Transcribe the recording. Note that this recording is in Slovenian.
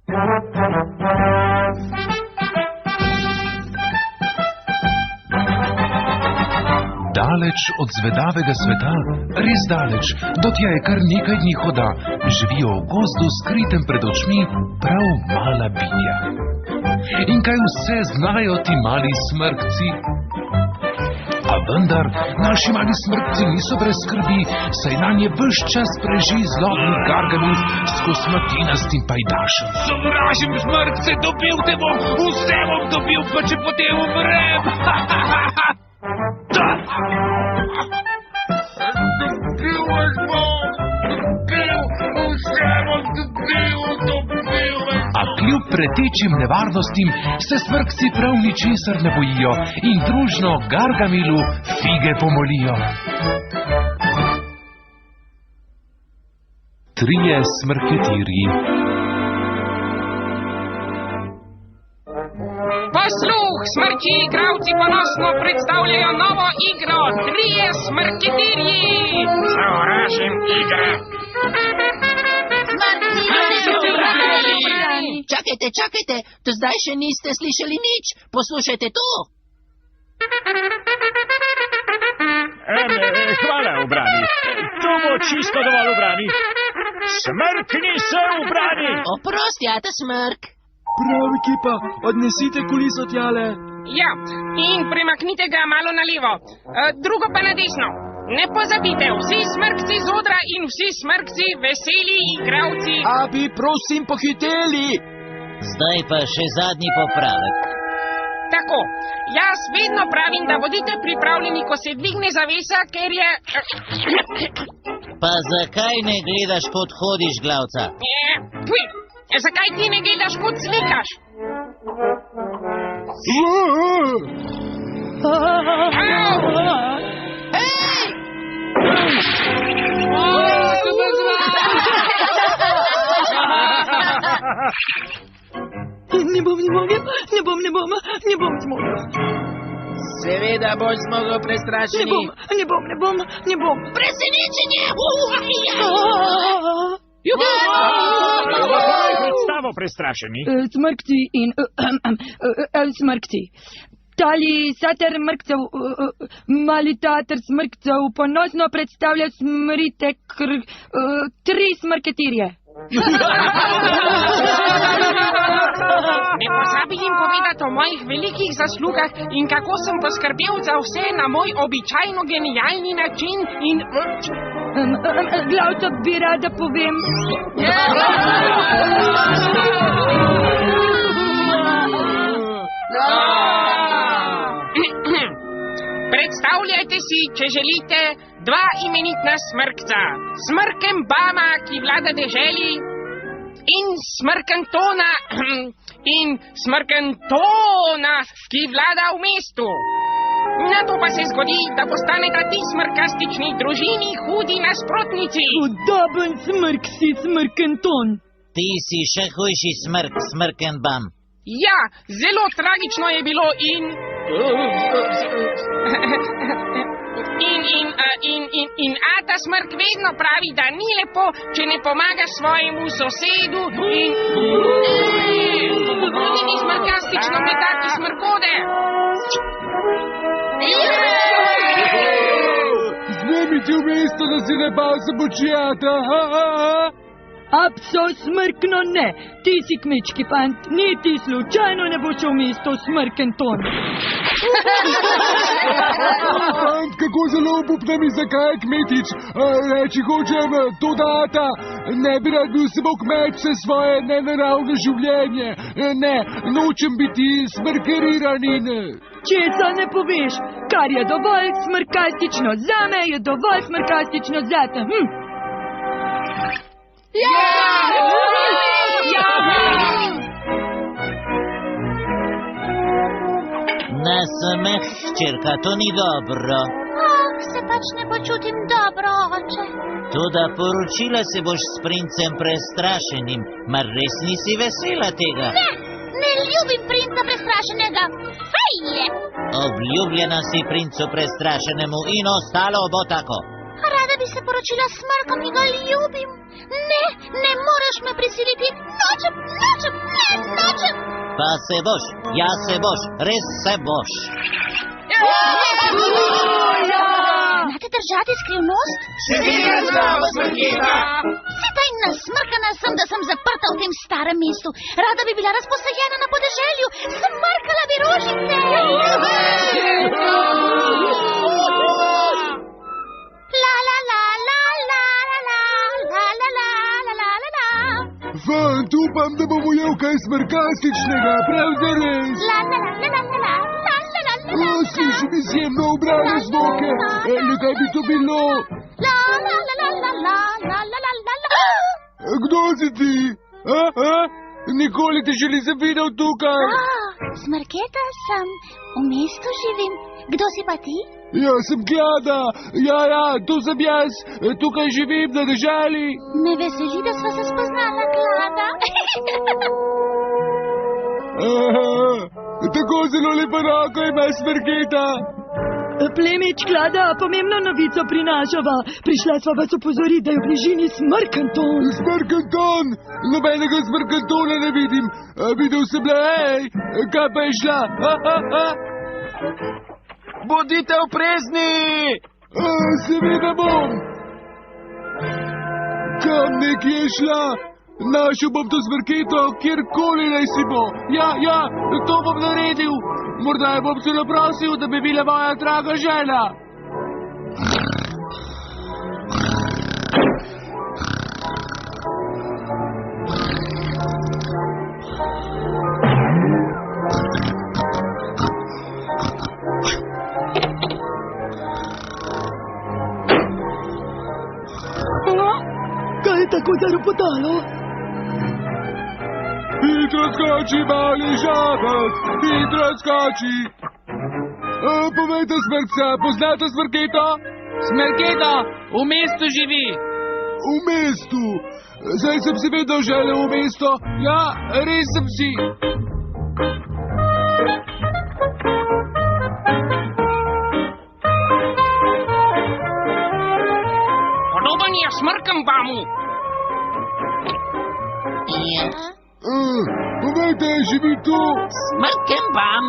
Daleč od zvedavega sveta, res daleč, do tja je kar nekaj dni hoda, živijo v gozdu skritem pred očmi prav mala bitja. In kaj vse znajo ti mali smrkci? A vendar, naši mali smrkci niso brez skrbi, saj nanje ves čas preži zlobni Gargamel s kosmatinastim pajdašem. Sovražim smrkce, dobil te bom, vse bom dobil, pa če potem umrem. A kljub pretečim nevarnostim se smrkci prav ničesar ne bojijo in družno Gargamelu fige pomolijo. Trije smrketirji. Posluh, smrki igravci ponosno predstavljajo novo igro Trije smrketirji. Sovražim igre. Čakajte, do zdaj še niste slišali nič. Poslušajte to. Hvala, ubrani. To bo čisto dovolj, ubrani. Smrkni se, ubrani. Oprosti, ata smrk. Prav, ekipa, odnesite kuliso tjale. Ja, in premaknite ga malo na levo, drugo pa na desno. Ne pozabite, vsi smrkci z odra in vsi smrkci veseli igravci. A bi prosim pohiteli. Zdaj pa še zadnji popravek. Tako, jaz vedno pravim, da bodite pripravljeni, ko se dvigne zavesa, ker je... Pa zakaj ne gledaš, kot hodiš, glavca? Zakaj ti ne gledaš, kot slikaš? Ne bom zmogel. Seveda boš zmogel, prestrašeni. Ne bom. Presenečenje! Predstavo, prestrašeni. Smrkci in... smrkci. Tali sater mrkcev, mali tater smrkcev, ponosno predstavlja smritek tri smrketirje. Ne pozabi jim povedati o mojih velikih zaslugah in kako sem poskrbel za vse na moj običajno genialni način in... Glavca bi rada povem. Predstavljajte si, če želite, dva imenitna smrkca. Smrkenbama, ki vlada deželi, in Smrkentona, ki vlada v mestu. Nato pa se zgodi, da postaneta ti smrkastični družini hudi nasprotnici. Hudoben smrk si, Smrkenton. Ti si še hujši smrk, Smrkenbam. Ja, zelo tragično je bilo in ata smrk vedno pravi, da ni lepo, če ne pomaga svojemu sosedu in ni smrkastično metati smrkode. Vzemite v mesto, da si ne bal se počijata. Apso smrkno ne, ti si kmečki fant, niti slučajno ne bo šel v mesto Smrkenton. Fant, kako zelo obupna mi, zakaj kmetič? Reči hočem, to data, ne bi rad bil samo kmet vse svoje nenaravno življenje. Ne, nočem biti smrkeriran in... Česa ne poveš, kar je dovolj smrkastično zame, je dovolj smrkastično zate. Na smeh, hčerka, to ni dobro. Se pač ne počutim dobro, oče. Toda poročila se boš s princem prestrašenim, mar res nisi vesela tega? Ne ljubim princa prestrašenega. Fajje! Obljubljena si princu prestrašenemu in ostalo bo tako. Rada bi se poročila s Smrkom in ga ljubim. Ne moreš me prisiliti. Nočem. Pa se boš, ja se boš, res se boš. Znate držati skrivnost? Seveda znamo, Smrketa. Sedaj nasmrkana sem, da sem zaprta v tem starem mestu. Rada bi bila razposajena na podeželju. Smrkala bi rožice. La la la la la la la la la la la la la la. Fant, upam, da bomo jel kaj smrkastičnega, prav zares. La la la la la la la la la la la. Slišim izjemno ubrane zvoke. Kaj bi to bilo? La la la la la la la la la la la. Kdo si ti? Nikoli te še nisem videl tukaj. Smrketa sem, v mestu živim. Kdo si pa ti? Ja, sem Klada. Ja, to sem jaz. Tukaj živim na deželi. Me veseli, da sva se spoznala, Klada. Tako zelo lepo roko ima Smrketa. Plemič Klada, pomembno novico prinašava. Prišla sva vas opozoriti, da je v bližini Smrkanton. Smrkanton? Nobenega Smrkantona ne vidim. Videl sem le, kaj pa je šla? Bodite oprezni! Seveda bom. Kam nekje je šla? Našel bom to Smrketo, kjerkoli naj si bo. Ja, to bom naredil. Morda je bom celo prosil, da bi bila moja draga žena. Kaj je tako zaropotalo? Hitro skoči, mali žabec, hitro skoči. Povejte, Smrkca, poznate Smrketo? Smrketa, v mestu živi. V mestu? Zdaj sem si vedno želel v mesto. Ja, res sem si. Podoben je Smrkenbamu. Ja. Povejte, živi tu? Smrkenbam.